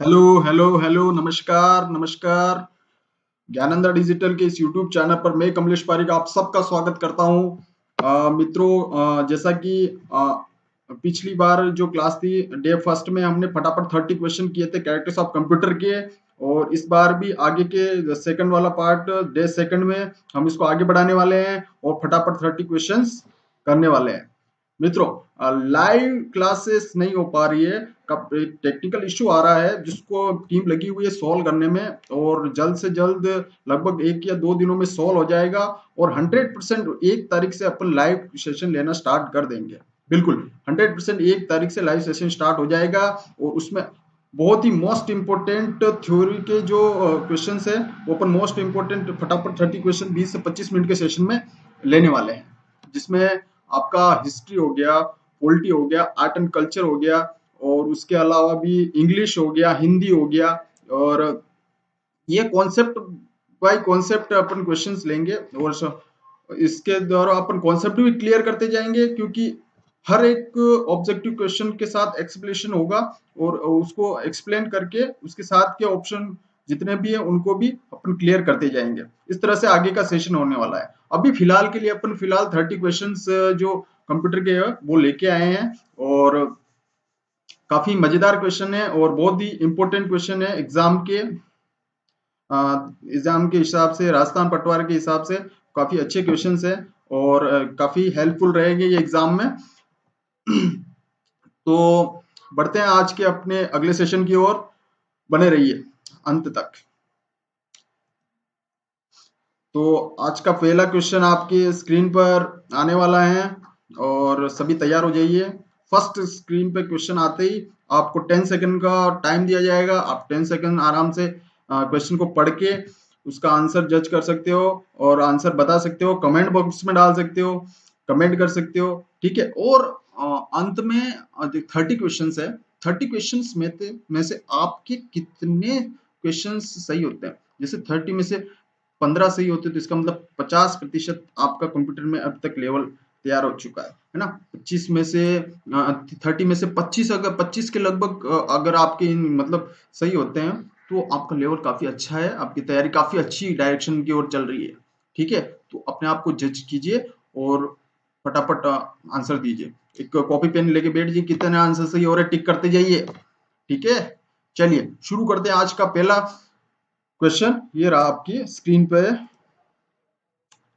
Hello hello hello, नमस्कार नमस्कार। Gyananda digital के इस यूट्यूब चैनल पर मैं कमलेश पारिक आप सबका स्वागत करता हूं। मित्रों, जैसा कि पिछली बार जो क्लास थी डे फर्स्ट में हमने फटाफट 30 क्वेश्चन किए थे कैरेक्टर्स ऑफ कंप्यूटर के। और इस बार भी आगे के सेकंड वाला पार्ट डे सेकंड में हम इसको आगे बढ़ाने वाले हैं और फटाफट 30 क्वेश्चंस करने वाले हैं। मित्रों, लाइव क्लासेस नहीं हो पा रही है, एक टेक्निकल इश्यू आ रहा है जिसको टीम लगी हुई है सॉल्व करने में, और जल्द से जल्द लगभग 1 या 2 दिनों में सॉल्व हो जाएगा। और 100% 1 तारीख से अपन लाइव सेशन लेना स्टार्ट कर देंगे। बिल्कुल 100% 1 तारीख से लाइव सेशन स्टार्ट हो जाएगा। और उसमें बहुत ही मोस्ट इंपोर्टेंट थ्योरी के जो क्वेश्चन है वो अपन मोस्ट इंपोर्टेंट फटाफट 30 क्वेश्चन 20 से 25 मिनट के सेशन में लेने वाले हैं, जिसमें आपका हिस्ट्री हो गया, पॉलिटी हो गया, आर्ट एंड कल्चर हो गया, और उसके अलावा भी इंग्लिश हो गया, हिंदी हो गया। और ये कॉन्सेप्ट बाय कॉन्सेप्ट अपन क्वेश्चंस लेंगे, और इसके द्वारा अपन कॉन्सेप्ट भी क्लियर करते जाएंगे, क्योंकि हर एक ऑब्जेक्टिव क्वेश्चन के साथ एक्सप्लेनेशन होगा, और उसको एक्सप्लेन करके उसके साथ के ऑप्शन जितने भी है उनको भी अपन क्लियर करते जाएंगे। इस तरह से आगे का सेशन होने वाला है। अभी फिलहाल के लिए अपन फिलहाल 30 क्वेश्चंस जो कंप्यूटर के है वो लेके आए हैं, और काफी मजेदार क्वेश्चन है और बहुत ही इंपॉर्टेंट क्वेश्चन है एग्जाम के हिसाब से, राजस्थान पटवार के हिसाब से काफी अच्छे क्वेश्चंस है, और काफी हेल्पफुल रहेंगे ये एग्जाम में। तो बढ़ते हैं आज के अपने अगले सेशन की ओर, बने रहिए अंत तक। तो आज का पहला क्वेश्चन आपके स्क्रीन पर आने वाला है, और सभी तैयार हो जाइए। फर्स्ट स्क्रीन पे क्वेश्चन आते ही आपको 10 सेकंड का टाइम दिया जाएगा। आप 10 सेकंड आराम से क्वेश्चन को पढ़ के उसका आंसर जज कर सकते हो, और आंसर बता सकते हो, कमेंट बॉक्स में डाल सकते हो, कमेंट कर सकते हो, ठीक है। और अंत में 30 क्वेश्चन है। 30 क्वेश्चन में से आपके कितने क्वेश्चन सही होते हैं? जैसे 30 में से 15 सही होते तो इसका मतलब 50% आपका कंप्यूटर में अब तक लेवल तैयार हो चुका है ना। 25 में से 30 में से 25, अगर 25 के लगभग अगर आपके मतलब सही होते हैं तो आपका लेवल काफी अच्छा है, आपकी तैयारी काफी अच्छी डायरेक्शन की ओर चल रही है, ठीक है। तो अपने आप को जज कीजिए और फटाफट आंसर दीजिए। एक कॉपी पेन लेके बैठ जाइए, कितने आंसर सही हो रहे टिक करते जाइए, ठीक है। चलिए शुरू करते हैं आज का पहला क्वेश्चन। ये रहा आपकी स्क्रीन पे।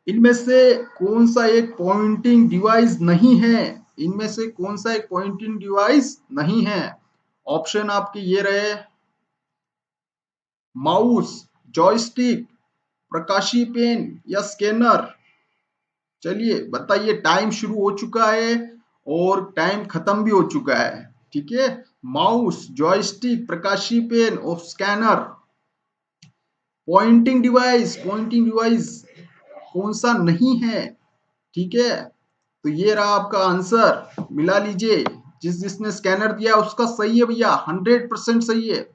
इनमें से कौन सा एक पॉइंटिंग डिवाइस नहीं है? इनमें से कौन सा एक पॉइंटिंग डिवाइस नहीं है? ऑप्शन आपके ये रहे: माउस, जॉयस्टिक, प्रकाशी पेन या स्कैनर। चलिए बताइए, टाइम शुरू हो चुका है और टाइम खत्म भी हो चुका है, ठीक है। माउस, जॉयस्टिक, प्रकाशी पेन और स्कैनर। पॉइंटिंग डिवाइस कौन सा नहीं है, ठीक है। तो ये रहा आपका आंसर, मिला लीजिए। जिसने स्कैनर दिया उसका सही है भैया, 100% सही है।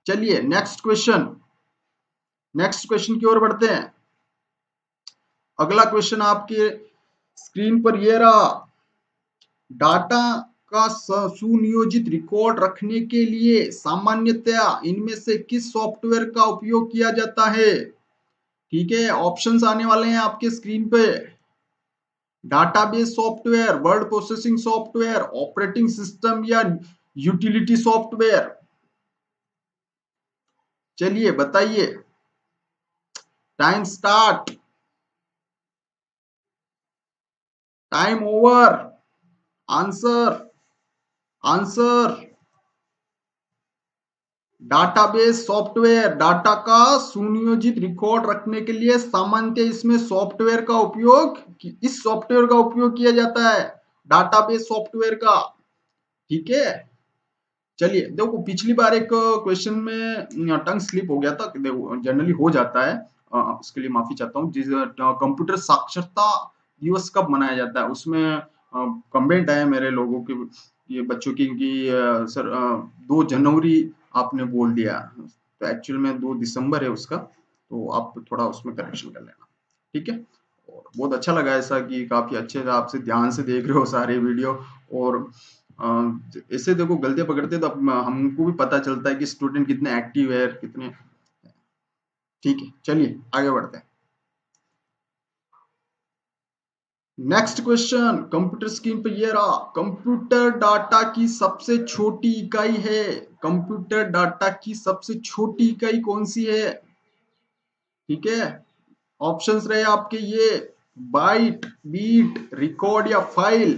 चलिए नेक्स्ट क्वेश्चन की ओर बढ़ते हैं। अगला क्वेश्चन आपके स्क्रीन पर ये रहा: डाटा का सुनियोजित रिकॉर्ड रखने के लिए सामान्यतया इनमें से किस सॉफ्टवेयर का उपयोग किया जाता है? ठीक है, ऑप्शंस आने वाले हैं आपके स्क्रीन पे: database software, word processing software, operating system या यूटिलिटी सॉफ्टवेयर। चलिए बताइए, time start, time over. Answer answer database software, data का सुनियोजित रिकॉर्ड रखने के लिए सामान्यतः इसमें सॉफ्टवेयर का उपयोग, इस सॉफ्टवेयर का उपयोग किया जाता है, डाटाबेस सॉफ्टवेयर का, ठीक है। चलिए देखो, पिछली बार एक क्वेश्चन में टंग स्लिप हो गया था, देखो जनरली हो जाता है, उसके लिए माफी चाहता हूँ। जिस कंप्यूटर साक्षरता दिवस कब मनाया जाता है उसमें कमेंट आया मेरे लोगों के, ये बच्चों की कि सर 2 जनवरी आपने बोल दिया, तो एक्चुअल में 2 दिसंबर है उसका, तो आप थोड़ा उसमें करेक्शन कर लेना, ठीक है। और बहुत अच्छा लगा ऐसा कि काफी अच्छे से आपसे ध्यान से देख रहे हो सारे वीडियो, और ऐसे देखो गलतियां पकड़ते हैं तो हमको भी पता चलता है कि स्टूडेंट कितने एक्टिव है, कितने। ठीक है, चलिए आगे बढ़ते हैं। नेक्स्ट क्वेश्चन कंप्यूटर स्क्रीन पे ये रहा। कंप्यूटर डाटा की सबसे छोटी इकाई है। कंप्यूटर डाटा की सबसे छोटी इकाई कौन सी है? ठीक है, ऑप्शंस रहे आपके ये, बाइट, बीट, रिकॉर्ड या फाइल।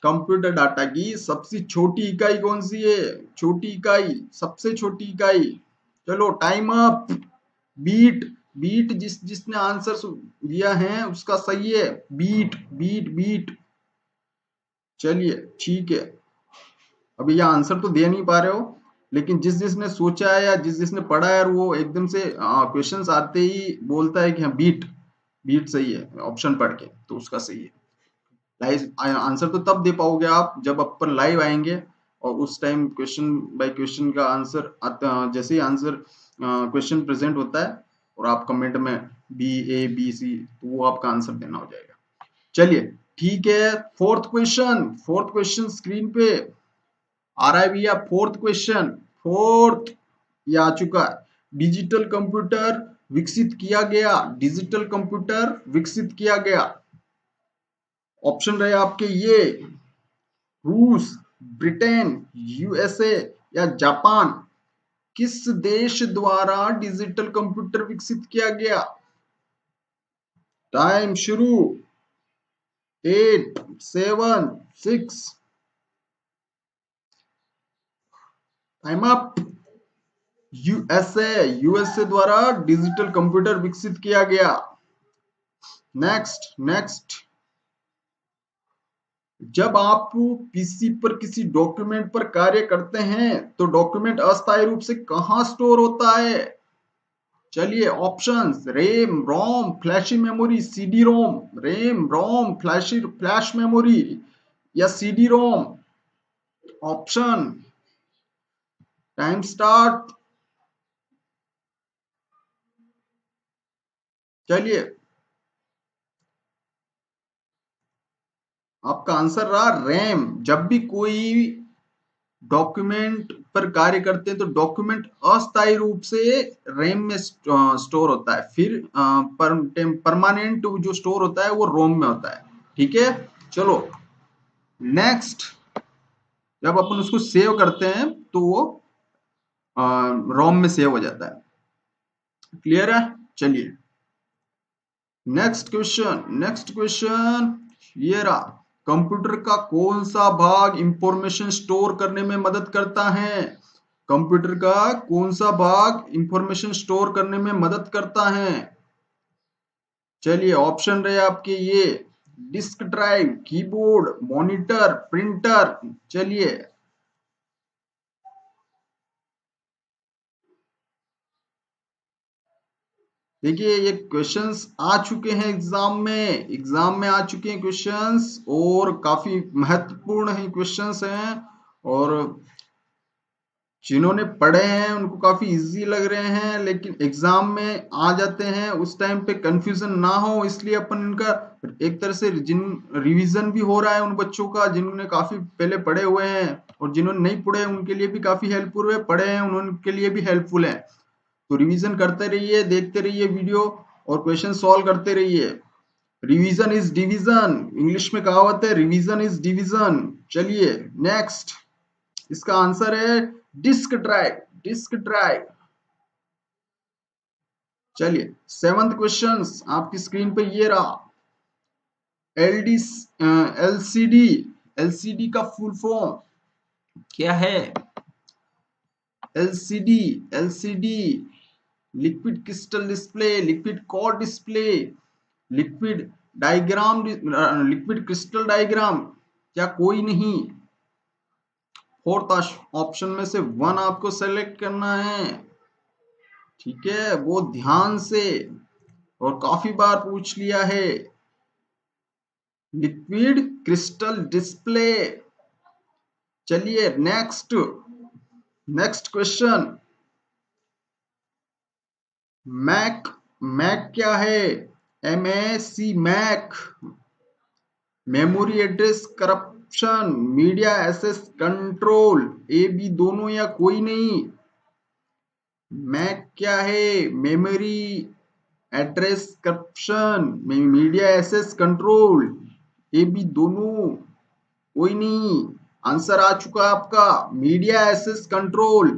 कंप्यूटर डाटा की सबसे छोटी इकाई कौन सी है? छोटी इकाई, सबसे छोटी इकाई। चलो टाइम अप। बीट, बीट जिसने आंसर दिया है उसका सही है, बीट बीट बीट। चलिए ठीक है, अभी ये आंसर तो दे नहीं पा रहे हो, लेकिन जिसने सोचा है या जिसने पढ़ा है वो एकदम से क्वेश्चंस आते ही बोलता है कि हाँ बीट, बीट सही है ऑप्शन पढ़ के, तो उसका सही है। लाइव आंसर तो तब दे पाओगे आप जब अपन लाइव आएंगे, और उस टाइम क्वेश्चन बाय क्वेश्चन का आंसर जैसे ही आंसर क्वेश्चन प्रेजेंट होता है और आप कमेंट में बी, ए, बी, सी, तो वो आपका आंसर देना हो जाएगा। चलिए ठीक है, fourth question, fourth question screen पे आ रहा है भैया। फोर्थ क्वेश्चन, फोर्थ ये आ चुका है। डिजिटल कंप्यूटर विकसित किया गया, डिजिटल कंप्यूटर विकसित किया गया। ऑप्शन रहे आपके ये, रूस, ब्रिटेन, यूएसए या जापान। किस देश द्वारा डिजिटल कंप्यूटर विकसित किया गया? टाइम शुरू, 8, 7, 6, टाइम अप। यूएसए, यूएसए द्वारा डिजिटल कंप्यूटर विकसित किया गया। नेक्स्ट नेक्स्ट, जब आप पीसी पर किसी डॉक्यूमेंट पर कार्य करते हैं तो डॉक्यूमेंट अस्थायी रूप से कहां स्टोर होता है? चलिए options, RAM, ROM, flashy memory, CD ROM. RAM, ROM, flash memory या CD ROM. Option, time start. चलिए आपका आंसर रहा रैम। जब भी कोई डॉक्यूमेंट पर कार्य करते हैं तो डॉक्यूमेंट अस्थायी रूप से रैम में स्टोर होता है, फिर परमानेंट जो स्टोर होता है वो रोम में होता है। ठीक है, चलो नेक्स्ट, जब अपन उसको सेव करते हैं तो वो रोम में सेव हो जाता है। क्लियर है? चलिए नेक्स्ट क्वेश्चन, नेक्स्ट क्वेश्चन ये रहा। कंप्यूटर का कौन सा भाग इंफॉर्मेशन स्टोर करने में मदद करता है? कंप्यूटर का कौन सा भाग इंफॉर्मेशन स्टोर करने में मदद करता है? चलिए ऑप्शन रहे आपके ये, disk drive, keyboard, monitor, printer. चलिए देखिए ये क्वेश्चंस आ चुके हैं एग्जाम में, एग्जाम में आ चुके हैं क्वेश्चंस, और काफी महत्वपूर्ण है क्वेश्चंस हैं, और जिन्होंने पढ़े हैं उनको काफी इजी लग रहे हैं, लेकिन एग्जाम में आ जाते हैं उस टाइम पे कंफ्यूजन ना हो इसलिए अपन इनका एक तरह से जिन रिवीजन भी हो रहा है उन बच्चों का जिन्होंने काफी पहले पढ़े हुए हैं, और जिन्होंने नहीं पढ़े उनके लिए भी काफी हेल्पफुल है, पढ़े हैं उनके लिए भी हेल्पफुल है। तो रिवीजन करते रहिए, देखते रहिए वीडियो और क्वेश्चन सॉल्व करते रहिए। रिवीजन इज डिवीजन, इंग्लिश में कहावत है, रिवीजन इज डिवीजन। चलिए नेक्स्ट, इसका आंसर है डिस्क ड्राइव, डिस्क ड्राइव। चलिए सेवंथ क्वेश्चन आपकी स्क्रीन पे ये रहा। एलडी, एलसीडी, एलसीडी का फुल फॉर्म क्या है? LCD, LCD, liquid crystal display, liquid core display, liquid diagram, liquid crystal diagram, क्या कोई नहीं? फोर्थ ऑप्शन में से वन आपको सेलेक्ट करना है। ठीक है, वो ध्यान से, और काफी बार पूछ लिया है, लिक्विड क्रिस्टल डिस्प्ले। चलिए next, next question, MAC, MAC क्या है? MAC, MAC, memory address corruption, media access control, A B दोनों या कोई नहीं। मैक क्या है? Memory address corruption, media access control, A B दोनों कोई नहीं। आंसर आ चुका आपका, media access control.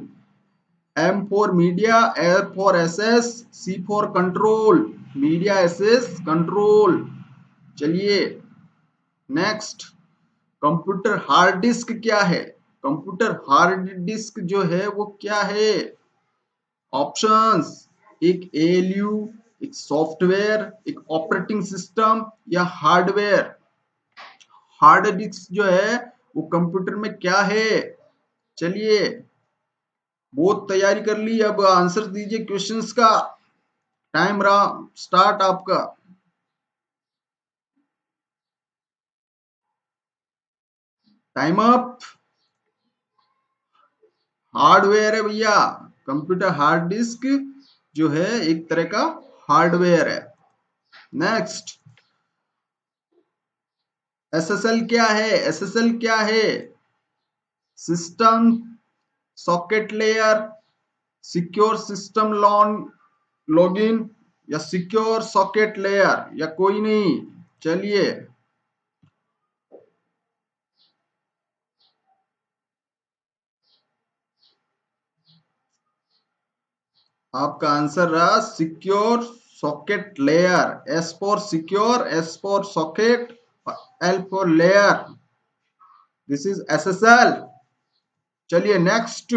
M for media, L for access, C for control, media access control. चलिए नेक्स्ट, कंप्यूटर हार्ड डिस्क क्या है? कंप्यूटर हार्ड डिस्क जो है वो क्या है? ऑप्शंस, एक एएलयू, एक सॉफ्टवेयर, एक ऑपरेटिंग सिस्टम या हार्डवेयर। हार्ड डिस्क जो है वो कंप्यूटर में क्या है? चलिए बहुत तैयारी कर ली, अब आंसर दीजिए क्वेश्चंस का। टाइम रहा स्टार्ट आपका। Time up. हार्डवेयर है भैया, कंप्यूटर हार्ड डिस्क जो है एक तरह का हार्डवेयर है। नेक्स्ट, एसएसएल क्या है? एसएसएल क्या है? System socket layer, secure system login या सिक्योर सॉकेट लेयर या कोई नहीं। चलिए आपका आंसर रहा secure socket layer. S for secure, S for socket, L for layer. This is SSL. चलिए नेक्स्ट,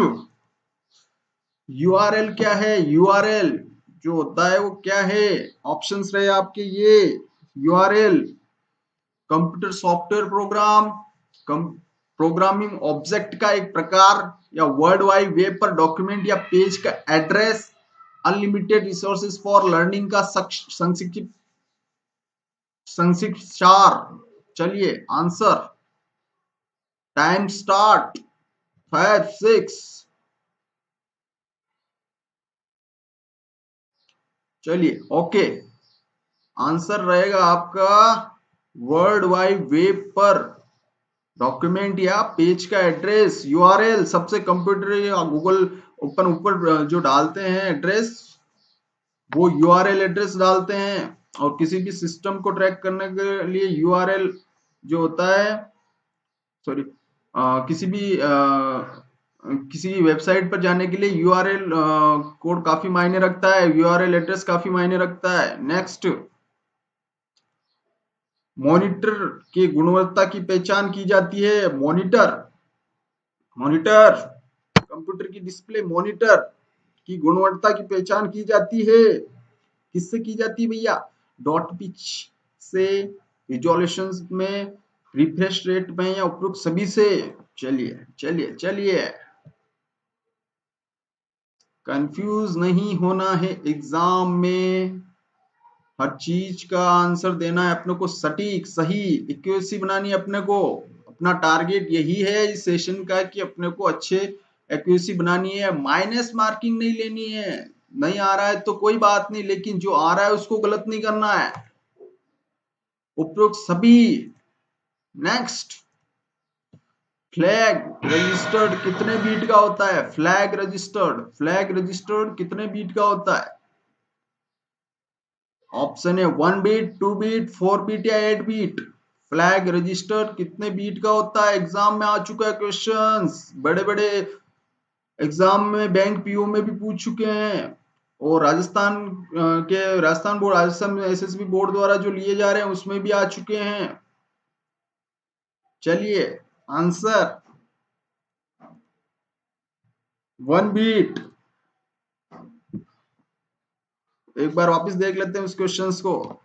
यूआरएल क्या है? यूआरएल जो होता है वो क्या है? ऑप्शंस रहे आपके ये। URL computer software program, programming object का एक प्रकार, या वर्ल्ड वाइड वेब पर डॉक्यूमेंट या पेज का address, unlimited resources for learning का संक्षिप्त सार। चलिए आंसर, टाइम स्टार्ट, 5 6। चलिए ओके, आंसर रहेगा आपका वर्ल्ड वाइड वेब पर डॉक्यूमेंट या पेज का एड्रेस, यूआरएल। सबसे कंप्यूटर या गूगल ओपन ऊपर जो डालते हैं एड्रेस, वो यूआरएल एड्रेस डालते हैं। और किसी भी सिस्टम को ट्रैक करने के लिए यूआरएल जो होता है, सॉरी, किसी भी वेबसाइट पर जाने के लिए यूआरएल कोड काफी मायने रखता है, यूआरएल एड्रेस काफी मायने रखता है। नेक्स्ट, मॉनिटर की गुणवत्ता की पहचान की जाती है। मॉनिटर, मॉनिटर कंप्यूटर की डिस्प्ले मॉनिटर की गुणवत्ता की पहचान की जाती है। किससे की जाती है भैया? डॉट पिच से, रिजोल्यूशन में, रिफ्रेश रेट में या उपरोक्त सभी से। चलिए चलिए चलिए, कंफ्यूज नहीं होना है एग्जाम में। हर चीज का आंसर देना है अपने को, सटीक सही एक्यूरेसी बनानी है अपने को। अपना टारगेट यही है इस सेशन का कि अपने को अच्छे एक्यूरेसी बनानी है, माइनस मार्किंग नहीं लेनी है। नहीं आ रहा है तो कोई बात नहीं, लेकिन जो आ रहा है उसको गलत नहीं करना है, उपरोक्त सभी। नेक्स्ट, फ्लैग रजिस्टर्ड कितने बीट का होता है? फ्लैग रजिस्टर्ड, फ्लैग रजिस्टर्ड कितने बीट का होता है? ऑप्शन है 1 बीट, 2 बीट, 4 बीट या 8 बीट। फ्लैग रजिस्टर्ड कितने बीट का होता है? एग्जाम में आ चुका है क्वेश्चंस, बड़े बड़े एग्जाम में, बैंक पीओ में भी पूछ चुके हैं। और राजस्थान के Rajasthan board, Rajasthan SSB board द्वारा जो लिए जा रहे हैं उसमें भी आ चुके हैं। चलिए आंसर 1 बीट। एक बार वापस देख लेते हैं उस क्वेश्चंस को।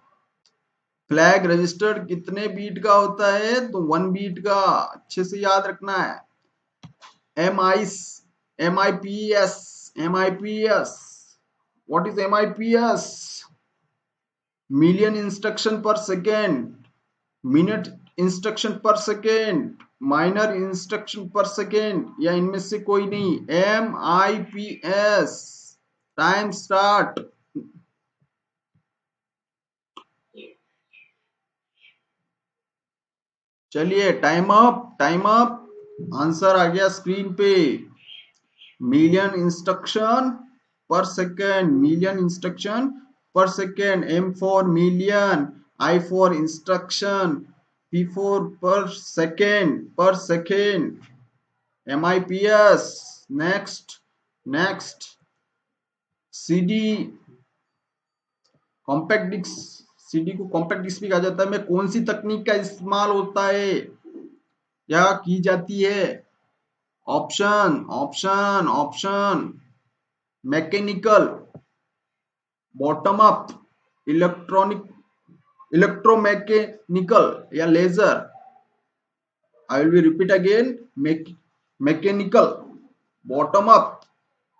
फ्लैग रजिस्टर्ड कितने बीट का होता है? तो 1 बीट का, अच्छे से याद रखना है। MIPS, what is MIPS? Million instruction per second, minute instruction per second, minor instruction per second, या इनमें से कोई नहीं। MIPS। Time start. चलिए time up, time up. Answer आ गया स्क्रीन पे। Million instruction per second, million instruction per second. M for million, I for instruction, P for per second, MIPS। Next, next. CD, compact disc. CD को compact disc भी कहा जाता है। में कौन सी तकनीक का इस्तेमाल होता है या की जाती है? Option, option, option. Mechanical, bottom up, electronic, electromechanical या laser. I will be repeat again. Mechanical, bottom up,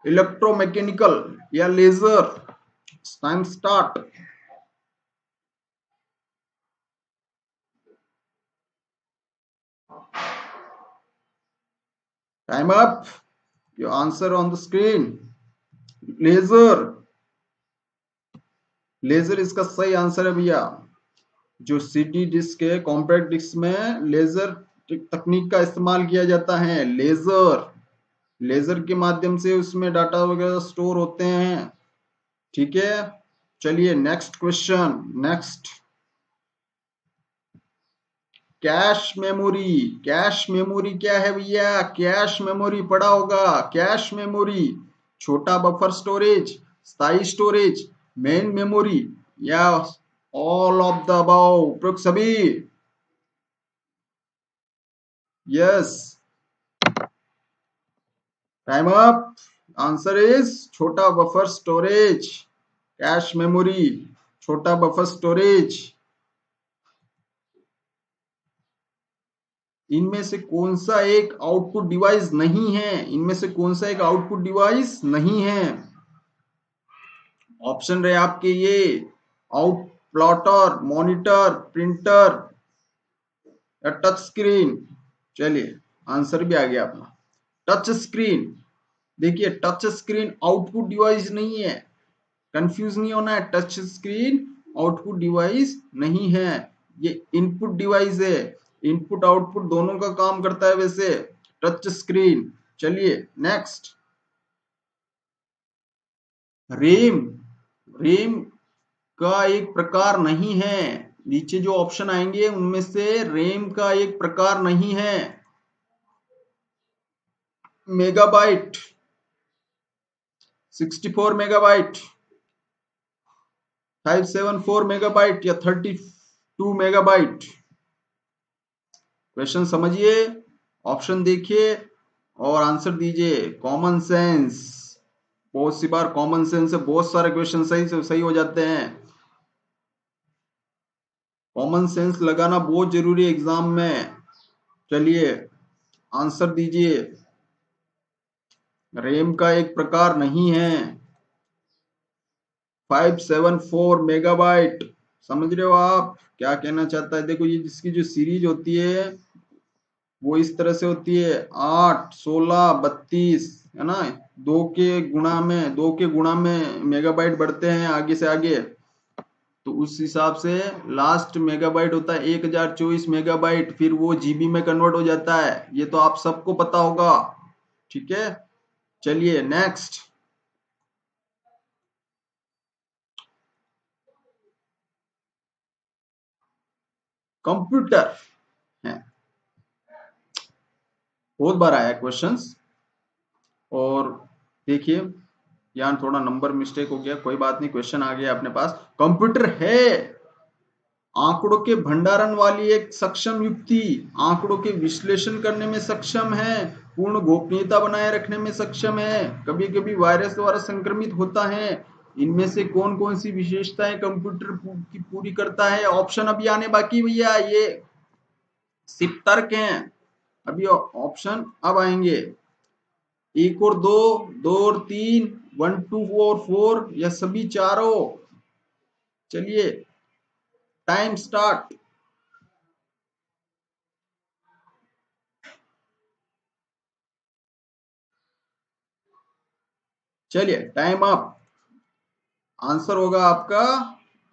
electromechanical या laser. Time start. Time up. Your answer on the screen. Laser, laser इसका सही आंसर है भैया। जो CD disc है, compact disc में laser तकनीक का इस्तेमाल किया जाता है। लेजर, लेजर के माध्यम से उसमें डाटा वगैरह स्टोर होते हैं। ठीक है, चलिए next question. Next, cache memory. Cache memory क्या है भैया? कैश मेमोरी पढ़ा होगा। कैश मेमोरी, छोटा बफर स्टोरेज, स्थायी स्टोरेज, मेन मेमोरी या ऑल ऑफ द अबव, उपरोक्त सभी। Yes, time up. Answer is छोटा बफर स्टोरेज, कैश मेमोरी, छोटा बफर स्टोरेज। इनमें से कौन सा एक आउटपुट डिवाइस नहीं है? इनमें से कौन सा एक आउटपुट डिवाइस नहीं है? ऑप्शन रहे आपके ये, आउट प्लॉटर, मॉनिटर, प्रिंटर या टच स्क्रीन। चलिए आंसर भी आ गया अपना, टच स्क्रीन। देखिए टच स्क्रीन आउटपुट डिवाइस नहीं है, कंफ्यूज नहीं होना है। टच स्क्रीन आउटपुट डिवाइस नहीं है, ये इनपुट डिवाइस है। इनपुट आउटपुट दोनों का काम करता है वैसे टच स्क्रीन। चलिए नेक्स्ट, रेम। रेम का एक प्रकार नहीं है। नीचे जो ऑप्शन आएंगे उनमें से रेम का एक प्रकार नहीं है। मेगाबाइट, 64 मेगाबाइट, 574 मेगाबाइट या 32 मेगाबाइट। क्वेश्चन समझिए, ऑप्शन देखिए और आंसर दीजिए। कॉमन सेंस, बहुत सी बार कॉमन सेंस से बहुत सारे क्वेश्चन सही से सही हो जाते हैं। कॉमन सेंस लगाना बहुत जरूरी है एग्जाम में। चलिए आंसर दीजिए। रैम का एक प्रकार नहीं है। 574 मेगाबाइट, समझ रहे हो आप क्या कहना चाहता है? देखो ये जिसकी जो सीरीज होती है वो इस तरह से होती है, 8, 16, 32, है ना। दो के गुणा में मेगाबाइट बढ़ते हैं आगे से आगे। तो उस हिसाब से लास्ट मेगाबाइट होता है 1024 मेगाबाइट, फिर वो जीबी में कन्वर्ट हो जाता है। ये तो आप सबको पता होगा। ठीक है, चलिए नेक्स्ट। कंप्यूटर है, बहुत बार आया क्वेश्चंस। और देखिए यहाँ थोड़ा नंबर मिस्टेक हो गया, कोई बात नहीं, क्वेश्चन आ गया अपने पास। कंप्यूटर है आंकड़ों के भंडारण वाली एक सक्षम युक्ति, आंकड़ों के विश्लेषण करने में सक्षम है, पूर्ण गोपनीयता बनाए रखने में सक्षम है, कभी कभी वायरस द्वारा संक्रमित होता है। इनमें से कौन कौन सी विशेषताएं कंप्यूटर की पूरी करता है? ऑप्शन अभी आने बाकी भैया, ये सिर्फ तर्क हैं। अभी ऑप्शन अब आएंगे, एक और दो, दो और तीन, 1, 2 और 4 या सभी चारों। चलिए टाइम स्टार्ट। चलिए टाइम अप। आंसर होगा आपका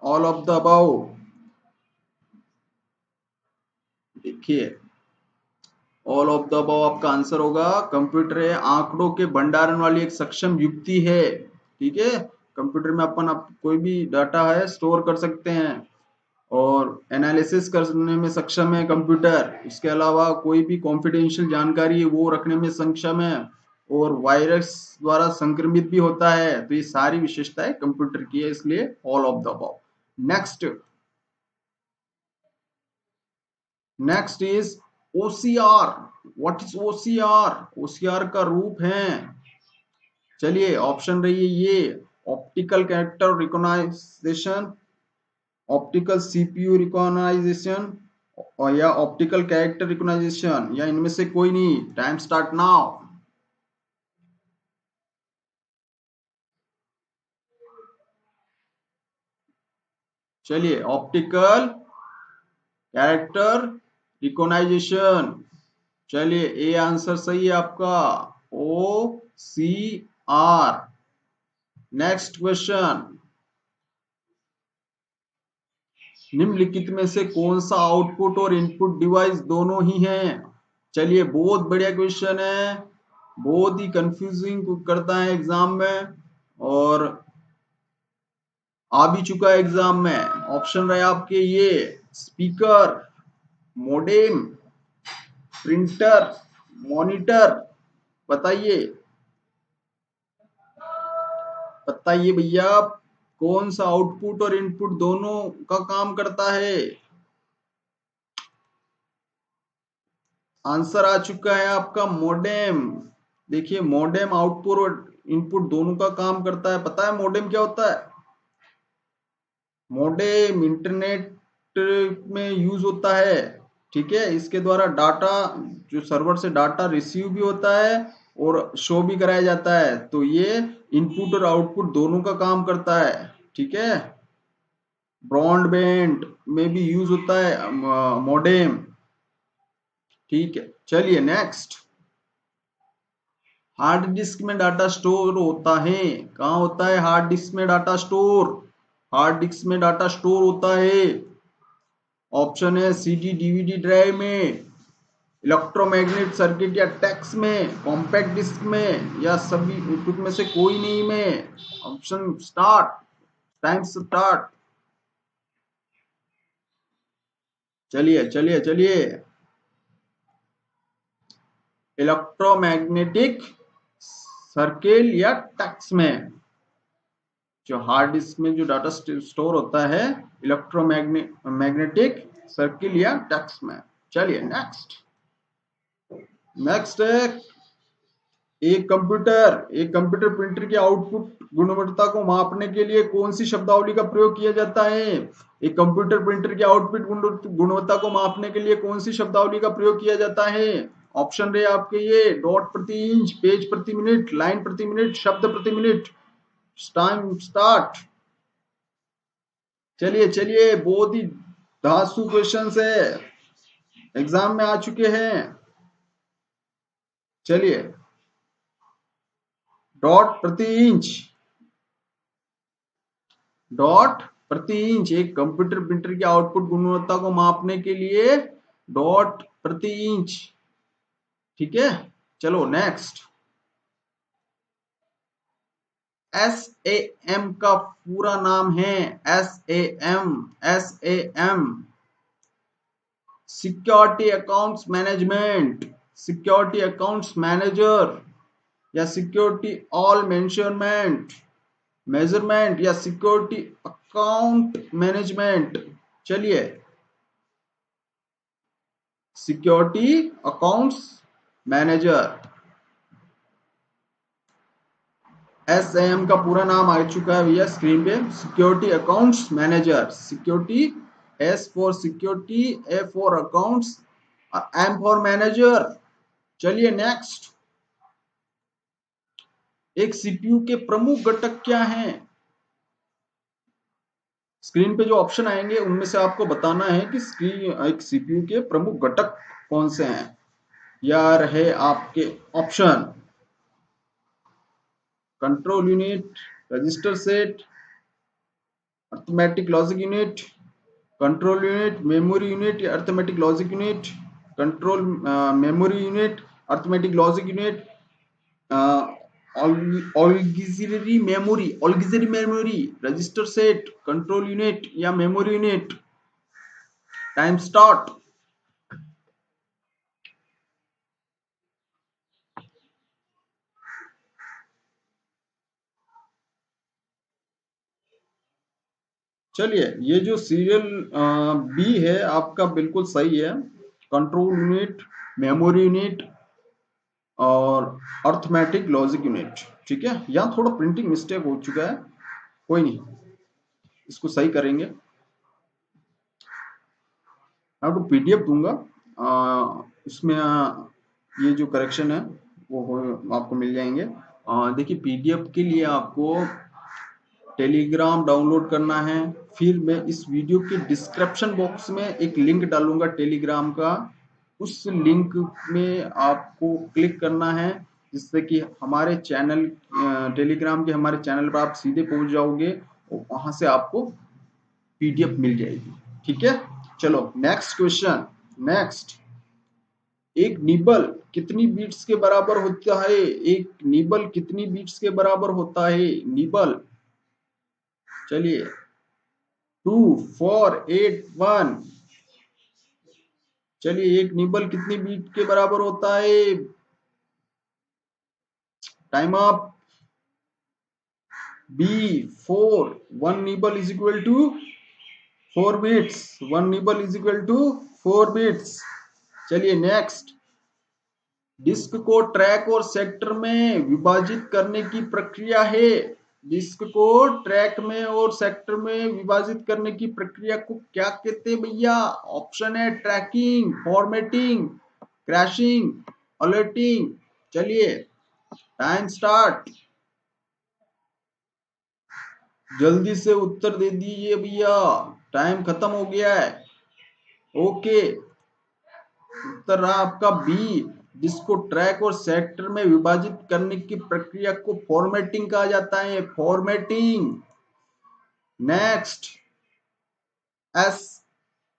ऑल ऑफ द अबव। देखिए ऑल ऑफ द अबव आपका आंसर होगा। कंप्यूटर है आंकड़ों के भंडारण वाली एक सक्षम युक्ति है। ठीक है, कंप्यूटर में अपन आप कोई भी डाटा है स्टोर कर सकते हैं और एनालिसिस करने में सक्षम है कंप्यूटर। इसके अलावा कोई भी कॉन्फिडेंशियल जानकारी है वो रखने में सक्षम है और वायरस द्वारा संक्रमित भी होता है। तो ये सारी विशेषताएं कंप्यूटर की है, इसलिए all of the above. Next next is OCR. What is OCR? OCR का रूप है, चलिए ऑप्शन रही है ये optical character recognition, optical CPU recognition और या ऑप्टिकल कैरेक्टर रिकॉग्नाइजेशन, या इनमें से कोई नहीं। Time start now. चलिए ऑप्टिकल कैरेक्टर रिकॉग्नाइजेशन। चलिए ए आंसर सही है आपका, ओ सी आर। नेक्स्ट क्वेश्चन, निम्नलिखित में से कौन सा आउटपुट और इनपुट डिवाइस दोनों ही हैं? चलिए बहुत बढ़िया क्वेश्चन है, बहुत ही कंफ्यूजिंग करता है एग्जाम में और आ भी चुका है एग्जाम में। ऑप्शन रहे आपके ये स्पीकर, मोडेम, प्रिंटर, मॉनिटर। बताइए बताइए भैया, कौन सा आउटपुट और इनपुट दोनों का काम करता है? आंसर आ चुका है आपका मोडेम। देखिए मोडेम आउटपुट और इनपुट दोनों का काम करता है। पता है मोडेम क्या होता है? मोडेम इंटरनेट में यूज होता है। ठीक है, इसके द्वारा डाटा जो सर्वर से डाटा रिसीव भी होता है और शो भी कराया जाता है। तो ये इनपुट और आउटपुट दोनों का काम करता है। ठीक है, ब्रॉडबैंड में भी यूज होता है मोडेम। ठीक है, चलिए नेक्स्ट। हार्ड डिस्क में डाटा स्टोर होता है, कहाँ होता है हार्ड डिस्क में डाटा स्टोर? हार्ड डिस्क में डाटा स्टोर होता है। ऑप्शन है सीडी डीवीडी ड्राइव में, इलेक्ट्रोमैग्नेट सर्किट या टेक्स्ट में, कॉम्पैक्ट डिस्क में, या सभी इनपुट में से कोई नहीं में। Option start, time start. चलिए चलिए चलिए, इलेक्ट्रोमैग्नेटिक सर्किल या टेक्स्ट में। जो हार्ड डिस्क में जो डाटा स्टोर होता है इलेक्ट्रोमैग्नेटिक सर्किल या टेक्स्ट में। चलिए नेक्स्ट। नेक्स्ट है एक कंप्यूटर प्रिंटर की आउटपुट गुणवत्ता को मापने के लिए कौन सी शब्दावली का प्रयोग किया जाता है? एक कंप्यूटर प्रिंटर की आउटपुट गुणवत्ता को मापने के लिए कौन सी शब्दावली का प्रयोग किया जाता है? ऑप्शन रहे आपके ये डॉट प्रति इंच, पेज प्रति मिनट, लाइन प्रति मिनट, शब्द प्रति मिनट। Time start. चलिए चलिए, बहुत ही धांसू क्वेश्चन है, एग्जाम में आ चुके हैं। चलिए डॉट प्रति इंच, डॉट प्रति इंच एक कंप्यूटर प्रिंटर की आउटपुट गुणवत्ता को मापने के लिए डॉट प्रति इंच। ठीक है, चलो नेक्स्ट। SAM का पूरा नाम है SAM, SAM security accounts management, security accounts manager, या सिक्योरिटी ऑल मेजरमेंट, मेजरमेंट, या सिक्योरिटी अकाउंट मैनेजमेंट। चलिए सिक्योरिटी अकाउंट्स मैनेजर। SAM का पूरा नाम आ चुका है भैया स्क्रीन पे, security accounts manager. Security, S for security, A for accounts, M for manager. चलिए नेक्स्ट। एक सीपीयू के प्रमुख घटक क्या हैं? स्क्रीन पे जो ऑप्शन आएंगे उनमें से आपको बताना है कि स्क्रीन एक सीपीयू के प्रमुख घटक कौन से हैं। या रहे आपके option control unit, register set, arithmetic logic unit, control unit, memory unit या arithmetic logic unit. Control memory unit, arithmetic logic unit, auxiliary memory, register set, control unit या मेमोरी यूनिट। Time start. चलिए, ये जो serial B है आपका बिल्कुल सही है। कंट्रोल यूनिट, मेमोरी यूनिट और अर्थमेटिक लॉजिक यूनिट। ठीक है, यहाँ थोड़ा प्रिंटिंग मिस्टेक हो चुका है, कोई नहीं, इसको सही करेंगे। मैं आपको पीडीएफ दूंगा, उसमें ये जो करेक्शन है वो आपको मिल जाएंगे। देखिए, पीडीएफ के लिए आपको टेलीग्राम डाउनलोड करना है। फिर मैं इस वीडियो के डिस्क्रिप्शन बॉक्स में एक लिंक डालूंगा टेलीग्राम का, उस लिंक में आपको क्लिक करना है, जिससे कि हमारे चैनल टेलीग्राम के हमारे चैनल पर आप सीधे पहुंच जाओगे और वहां से आपको पीडीएफ मिल जाएगी। ठीक है, चलो नेक्स्ट क्वेश्चन। नेक्स्ट, एक निबल कितनी बीट्स के बराबर होता है? एक निबल कितनी बीट्स के बराबर होता है? निबल, चलिए 2 4 8 1। चलिए, एक निबल कितनी बीट के बराबर होता है? Time up. B 4, 1 nibble is equal to 4 bits. 1 nibble is equal to 4 bits. चलिए नेक्स्ट, डिस्क को ट्रैक और सेक्टर में विभाजित करने की प्रक्रिया है। डिस्क को ट्रैक में और सेक्टर में विभाजित करने की प्रक्रिया को क्या कहते हैं भैया? ऑप्शन है ट्रैकिंग, फॉर्मेटिंग, क्रैशिंग, अलर्टिंग। चलिए, टाइम स्टार्ट। जल्दी से उत्तर दे दीजिए भैया, टाइम खत्म हो गया है। ओके, उत्तर रहा आपका बी, जिसको ट्रैक और सेक्टर में विभाजित करने की प्रक्रिया को फॉर्मेटिंग कहा जाता है। फॉर्मेटिंग। नेक्स्ट, एस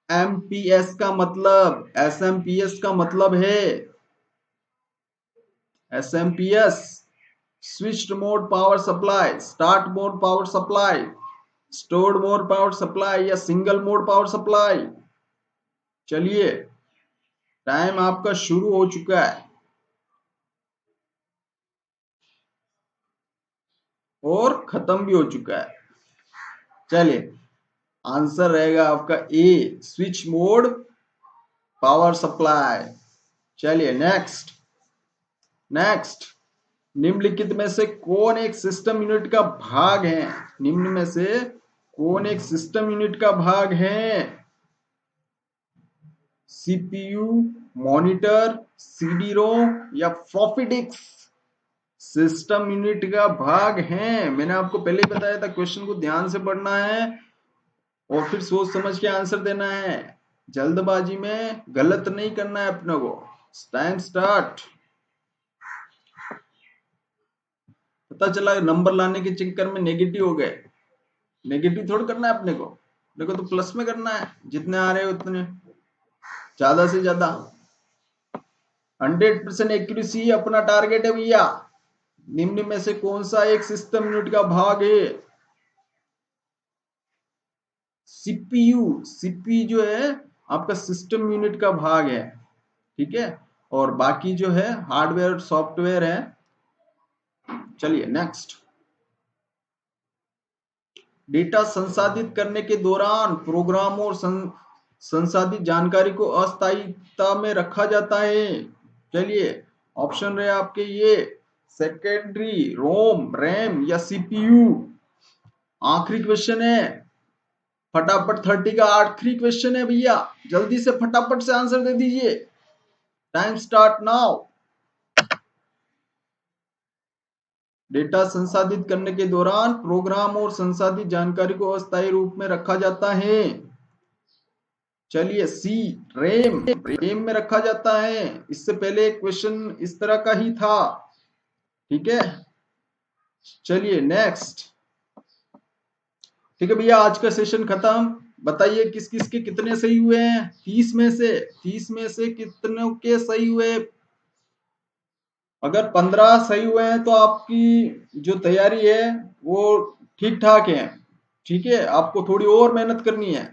एमपीएस का मतलब, एसएमपीएस का मतलब है, SMPS switched mode power supply, start mode power supply, stored mode power supply या सिंगल मोड पावर सप्लाई। चलिए, टाइम आपका शुरू हो चुका है और खत्म भी हो चुका है। चलिए, आंसर रहेगा आपका ए, स्विच मोड पावर सप्लाई। चलिए नेक्स्ट। नेक्स्ट, निम्नलिखित में से कौन एक सिस्टम यूनिट का भाग है? निम्न में से कौन एक सिस्टम यूनिट का भाग है? सीपीयू, मॉनिटर, सीडी रोम या फ्लॉपी डिस्क सिस्टम यूनिट का भाग है। मैंने आपको पहले ही बताया था, क्वेश्चन को ध्यान से पढ़ना है और फिर सोच समझ के आंसर देना है। जल्दबाजी में गलत नहीं करना है अपने को। Time start. पता चला नंबर लाने के चक्कर में नेगेटिव हो गए। नेगेटिव थोड़ा करना है अपने को तो प्लस में करना है, जितने आ रहे हैं उतने, ज्यादा से ज्यादा। 100% एक्यूरेसी अपना टारगेट है भैया। निम्न में से कौन सा एक सिस्टम यूनिट का भाग है? सीपीयू, सीपी जो है आपका सिस्टम यूनिट का भाग है। ठीक है, और बाकी जो है हार्डवेयर सॉफ्टवेयर है। चलिए नेक्स्ट, डेटा संसाधित करने के दौरान प्रोग्राम और संसाधित जानकारी को अस्थायीता में रखा जाता है। चलिए, ऑप्शन रहे आपके ये सेकेंडरी, रोम, रैम या सीपीयू। आखिरी क्वेश्चन है, फटाफट 30 का आखिरी क्वेश्चन है भैया, जल्दी से फटाफट से आंसर दे दीजिए। Time start now. डेटा संसाधित करने के दौरान प्रोग्राम और संसाधित जानकारी को अस्थायी रूप में रखा जाता है। चलिए, सी, रेम, रेम में रखा जाता है। इससे पहले क्वेश्चन इस तरह का ही था। ठीक है, चलिए नेक्स्ट। ठीक है भैया, आज का सेशन खत्म। बताइए किस किस के कितने सही हुए हैं? 30 में से कितनों के सही हुए? अगर 15 सही हुए हैं तो आपकी जो तैयारी है वो ठीक ठाक है। ठीक है, आपको थोड़ी और मेहनत करनी है,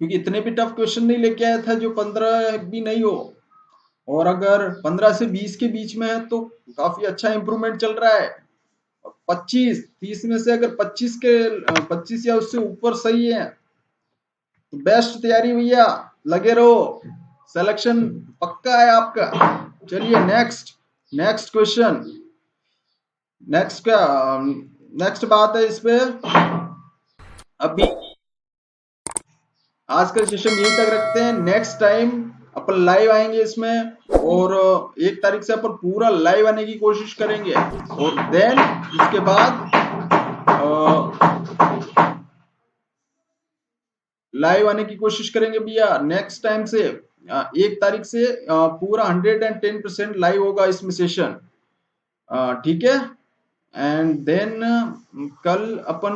क्योंकि इतने भी टफ क्वेश्चन नहीं लेके आया था जो 15 भी नहीं हो। और अगर 15 से 20 के बीच में है तो काफी अच्छा इंप्रूवमेंट चल रहा है। 25 30 में से अगर 25 या उससे ऊपर सही है तो बेस्ट तैयारी भैया, लगे रहो, सिलेक्शन पक्का है आपका। चलिए नेक्स्ट, नेक्स्ट क्वेश्चन, नेक्स्ट का नेक्स्ट बात है इस पे। अभी आज का सेशन यहीं तक रखते हैं, नेक्स्ट टाइम अपन लाइव आएंगे इसमें, और 1 तारीख से अपन पूरा लाइव आने की कोशिश करेंगे, और देन उसके बाद लाइव आने की कोशिश करेंगे भैया नेक्स्ट टाइम से। 1 तारीख से पूरा 110% लाइव होगा इसमें सेशन। ठीक है, एंड देन कल अपन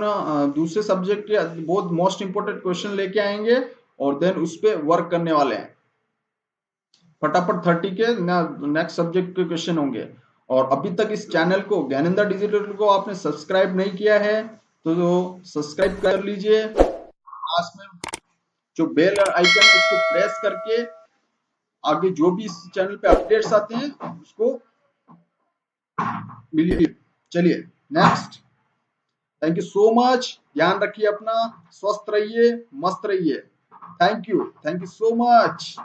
दूसरे सब्जेक्ट के बहुत मोस्ट इंपोर्टेंट क्वेश्चन लेके आएंगे, और देन उस पे वर्क करने वाले हैं। फटाफट 30 के नेक्स्ट सब्जेक्ट के क्वेश्चन होंगे। और अभी तक इस चैनल को, ज्ञानेंद्र डिजिटल को आपने सब्सक्राइब नहीं किया है तो सब्सक्राइब कर लीजिए। पास में जो बेल आइकन है उसको प्रेस करके आगे जो भी इस चैनल पे अपडेट्स आते हैं उसको मिलिए। चलिए next, thank you so much, ध्यान रखिए अपना, स्वस्थ रहिए, मस्त रहिए। Thank you so much.